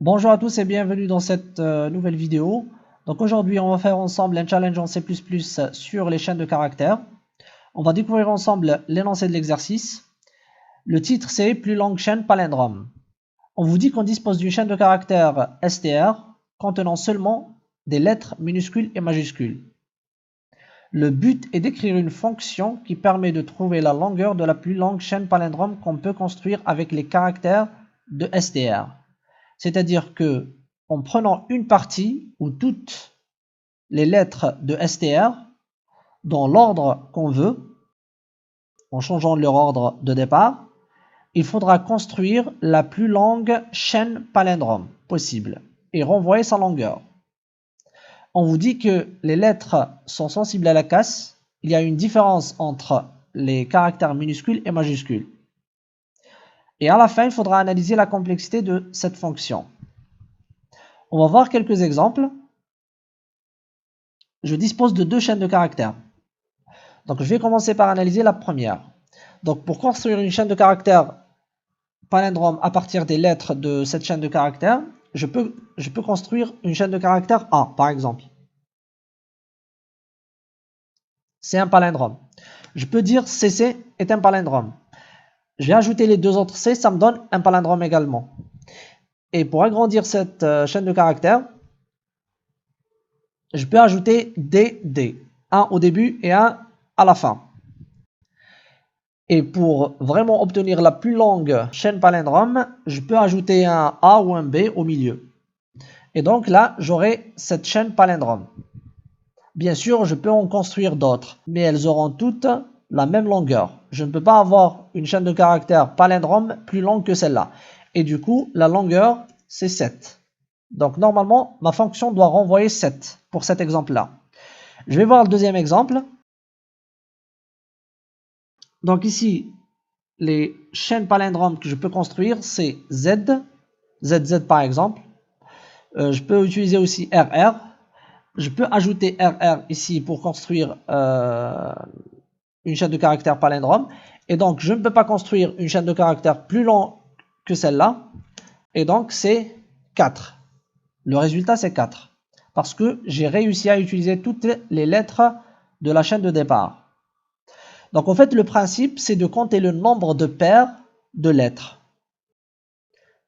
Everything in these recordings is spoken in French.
Bonjour à tous et bienvenue dans cette nouvelle vidéo. Donc aujourd'hui on va faire ensemble un challenge en C++ sur les chaînes de caractères. On va découvrir ensemble l'énoncé de l'exercice. Le titre c'est plus longue chaîne palindrome. On vous dit qu'on dispose d'une chaîne de caractères str contenant seulement des lettres minuscules et majuscules. Le but est d'écrire une fonction qui permet de trouver la longueur de la plus longue chaîne palindrome qu'on peut construire avec les caractères de str. C'est-à-dire que en prenant une partie ou toutes les lettres de str dans l'ordre qu'on veut, en changeant leur ordre de départ, il faudra construire la plus longue chaîne palindrome possible et renvoyer sa longueur. On vous dit que les lettres sont sensibles à la casse. Il y a une différence entre les caractères minuscules et majuscules. Et à la fin, il faudra analyser la complexité de cette fonction. On va voir quelques exemples. Je dispose de deux chaînes de caractères. Donc je vais commencer par analyser la première. Donc pour construire une chaîne de caractères palindrome à partir des lettres de cette chaîne de caractères, je peux construire une chaîne de caractères A par exemple. C'est un palindrome. Je peux dire CC est un palindrome. Je vais ajouter les deux autres C, ça me donne un palindrome également. Et pour agrandir cette chaîne de caractères, je peux ajouter DD, un au début et un à la fin. Et pour vraiment obtenir la plus longue chaîne palindrome, je peux ajouter un A ou un B au milieu. Et donc là, j'aurai cette chaîne palindrome. Bien sûr, je peux en construire d'autres, mais elles auront toutes la même longueur. Je ne peux pas avoir une chaîne de caractères palindrome plus longue que celle-là. Et du coup, la longueur, c'est 7. Donc normalement, ma fonction doit renvoyer 7 pour cet exemple-là. Je vais voir le deuxième exemple. Donc ici, les chaînes palindromes que je peux construire, c'est Z, ZZ par exemple. Je peux utiliser aussi RR. Je peux ajouter RR ici pour construire une chaîne de caractères palindrome. Et donc, je ne peux pas construire une chaîne de caractères plus longue que celle-là. Et donc, c'est 4. Le résultat, c'est 4. Parce que j'ai réussi à utiliser toutes les lettres de la chaîne de départ. Donc, en fait, le principe, c'est de compter le nombre de paires de lettres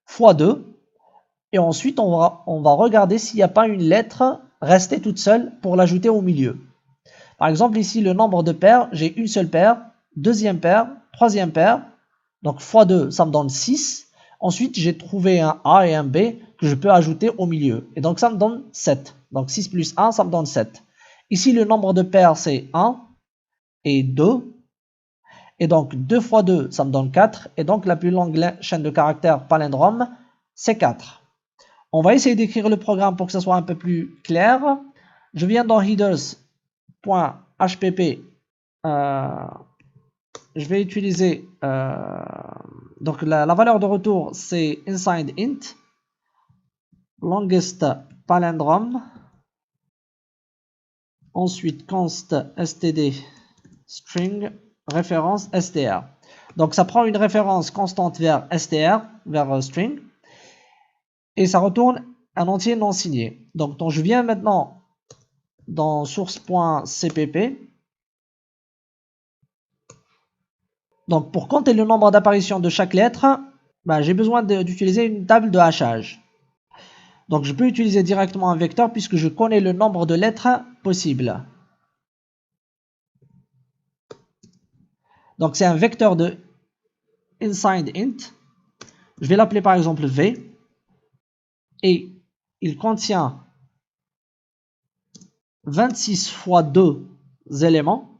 fois 2. Et ensuite, on va regarder s'il n'y a pas une lettre restée toute seule pour l'ajouter au milieu. Par exemple, ici, le nombre de paires, j'ai une seule paire, deuxième paire, troisième paire. Donc, fois 2, ça me donne 6. Ensuite, j'ai trouvé un A et un B que je peux ajouter au milieu. Et donc, ça me donne 7. Donc, 6 plus 1, ça me donne 7. Ici, le nombre de paires, c'est 1 et 2. Et donc, 2 fois 2, ça me donne 4. Et donc, la plus longue chaîne de caractères palindrome, c'est 4. On va essayer d'écrire le programme pour que ça soit un peu plus clair. Je viens dans headers.hpp. Je vais utiliser donc la valeur de retour, c'est inside int longest palindrome. Ensuite const std string référence str. Donc ça prend une référence constante vers str, vers string. Et ça retourne un entier non signé. Donc je viens maintenant dans source.cpp. Donc pour compter le nombre d'apparitions de chaque lettre, j'ai besoin d'utiliser une table de hachage. Donc je peux utiliser directement un vecteur puisque je connais le nombre de lettres possibles. Donc c'est un vecteur de inside int. Je vais l'appeler par exemple v. Et il contient 26 fois 2 éléments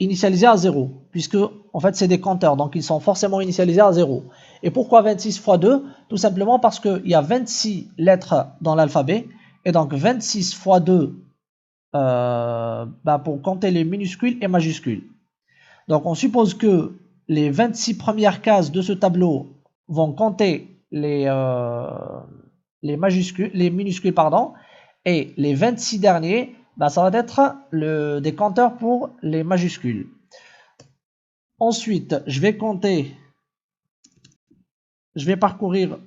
initialisés à 0. Puisque en fait c'est des compteurs, donc ils sont forcément initialisés à 0. Et pourquoi 26 fois 2? Tout simplement parce qu'il y a 26 lettres dans l'alphabet. Et donc 26 fois 2 pour compter les minuscules et majuscules. Donc on suppose que les 26 premières cases de ce tableau vont compter les minuscules, et les 26 derniers, ça va être des compteurs pour les majuscules. Ensuite, je vais compter je vais parcourir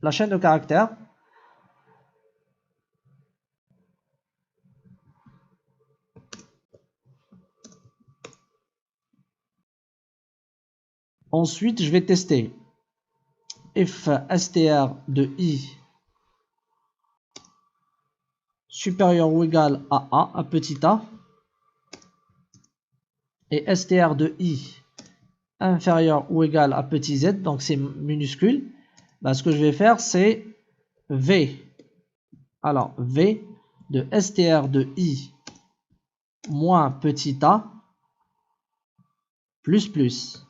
la chaîne de caractères. Ensuite, je vais tester if str de i supérieur ou égal à petit a, et str de i inférieur ou égal à petit z, donc c'est minuscule. Ben, ce que je vais faire, c'est v. Alors, v de str de i moins petit a plus.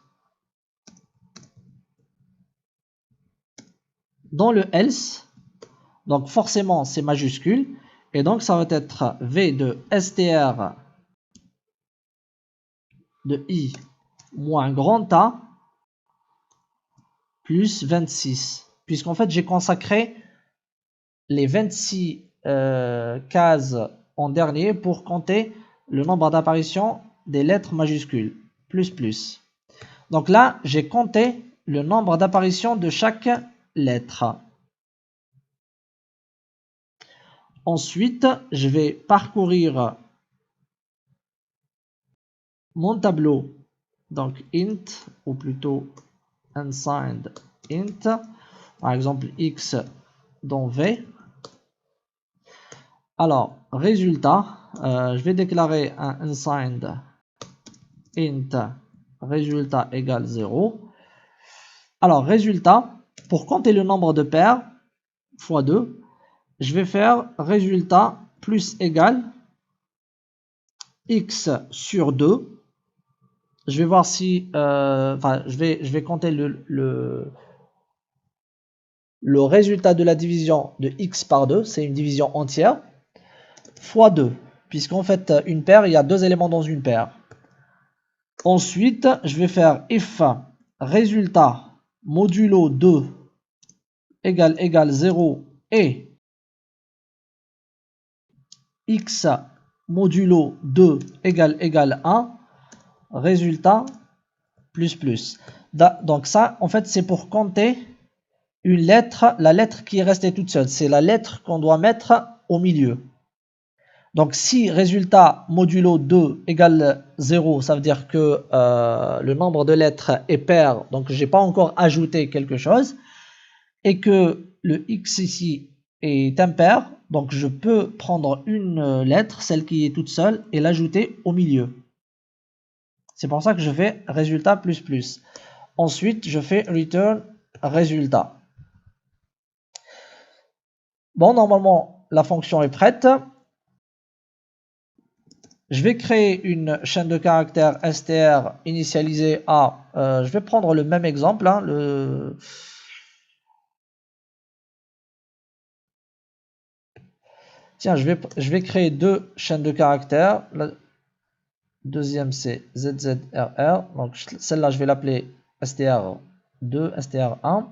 Dans le else, donc forcément c'est majuscule, et donc ça va être v de str de i moins grand a plus 26, puisqu'en fait j'ai consacré les 26 cases en dernier pour compter le nombre d'apparitions des lettres majuscules, plus. Donc là, j'ai compté le nombre d'apparitions de chaque lettre. Ensuite, je vais parcourir mon tableau, donc int, ou plutôt unsigned int, par exemple x dans v. Alors, résultat, je vais déclarer un unsigned int résultat égale 0. Alors, résultat, pour compter le nombre de paires, fois 2, je vais faire résultat plus égal x sur 2. Je vais voir si, je vais compter le résultat de la division de x par 2, c'est une division entière, fois 2, puisqu'en fait, une paire, il y a deux éléments dans une paire. Ensuite, je vais faire if résultat modulo 2 égale 0 et x modulo 2 égale 1, résultat plus. Donc ça, en fait, c'est pour compter une lettre, la lettre qui est restée toute seule. C'est la lettre qu'on doit mettre au milieu. Donc si résultat modulo 2 égale 0, ça veut dire que le nombre de lettres est pair, donc je n'ai pas encore ajouté quelque chose, et que le x ici est impair, donc je peux prendre une lettre, celle qui est toute seule, et l'ajouter au milieu. C'est pour ça que je fais résultat plus. Ensuite, je fais return résultat. Bon, normalement, la fonction est prête. Je vais créer une chaîne de caractères str initialisée à... je vais prendre le même exemple. Hein, Tiens, je vais créer deux chaînes de caractères. La deuxième, c'est ZZRR. Donc, celle-là, je vais l'appeler str2, str1.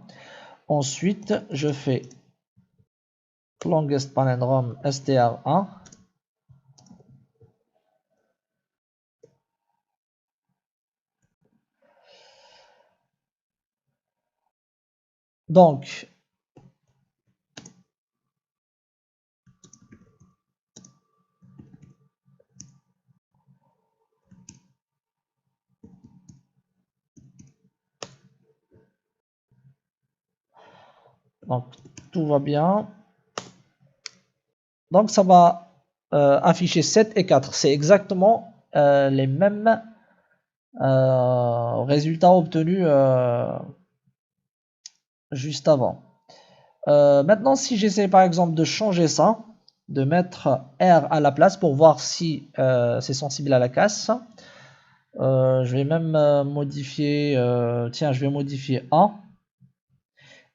Ensuite, je fais longest palindrome str1. Donc, tout va bien. Donc, ça va afficher 7 et 4. C'est exactement les mêmes résultats obtenus juste avant. Maintenant, si j'essaie par exemple de changer ça, de mettre R à la place pour voir si c'est sensible à la casse, je vais même modifier, tiens, je vais modifier A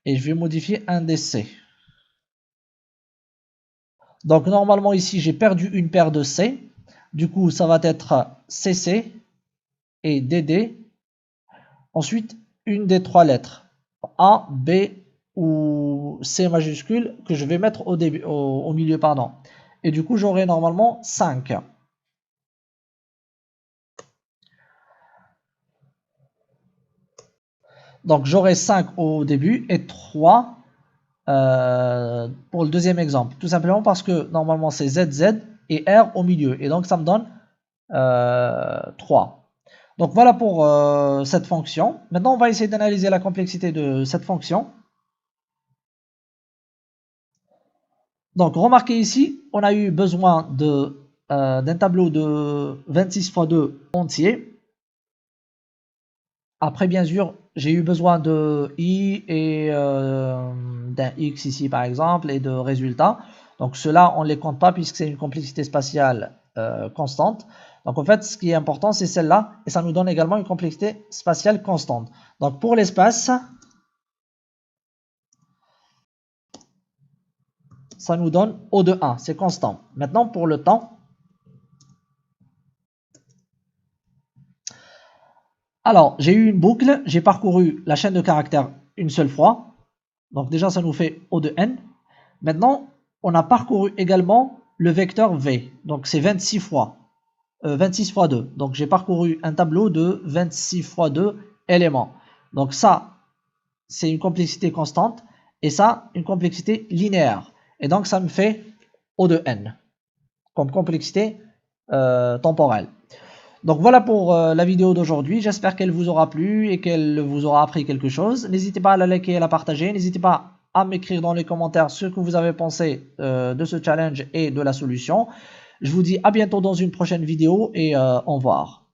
et je vais modifier un des C. Donc normalement ici j'ai perdu une paire de C, du coup ça va être CC et DD, ensuite une des trois lettres A, B ou C majuscule que je vais mettre au milieu, pardon. Et du coup j'aurai normalement 5. Donc j'aurai 5 au début et 3 pour le deuxième exemple. Tout simplement parce que normalement c'est ZZ et R au milieu. Et donc ça me donne 3. Donc voilà pour cette fonction. Maintenant on va essayer d'analyser la complexité de cette fonction. Donc remarquez ici, on a eu besoin d'un tableau de 26 x 2 entier. Après bien sûr, j'ai eu besoin de i et d'un x ici par exemple et de résultats. Donc ceux-là, on ne les compte pas puisque c'est une complexité spatiale constante. Donc en fait, ce qui est important, c'est celle-là et ça nous donne également une complexité spatiale constante. Donc pour l'espace, ça nous donne O de 1, c'est constant. Maintenant pour le temps, alors j'ai eu une boucle, j'ai parcouru la chaîne de caractères une seule fois. Donc déjà ça nous fait O de n. Maintenant, on a parcouru également le vecteur V. Donc c'est 26 fois 2. Donc j'ai parcouru un tableau de 26 fois 2 éléments. Donc ça, c'est une complexité constante. Et ça, une complexité linéaire. Et donc ça me fait O de n comme complexité temporelle. Donc voilà pour la vidéo d'aujourd'hui. J'espère qu'elle vous aura plu et qu'elle vous aura appris quelque chose. N'hésitez pas à la liker et à la partager. N'hésitez pas à m'écrire dans les commentaires ce que vous avez pensé de ce challenge et de la solution. Je vous dis à bientôt dans une prochaine vidéo et au revoir.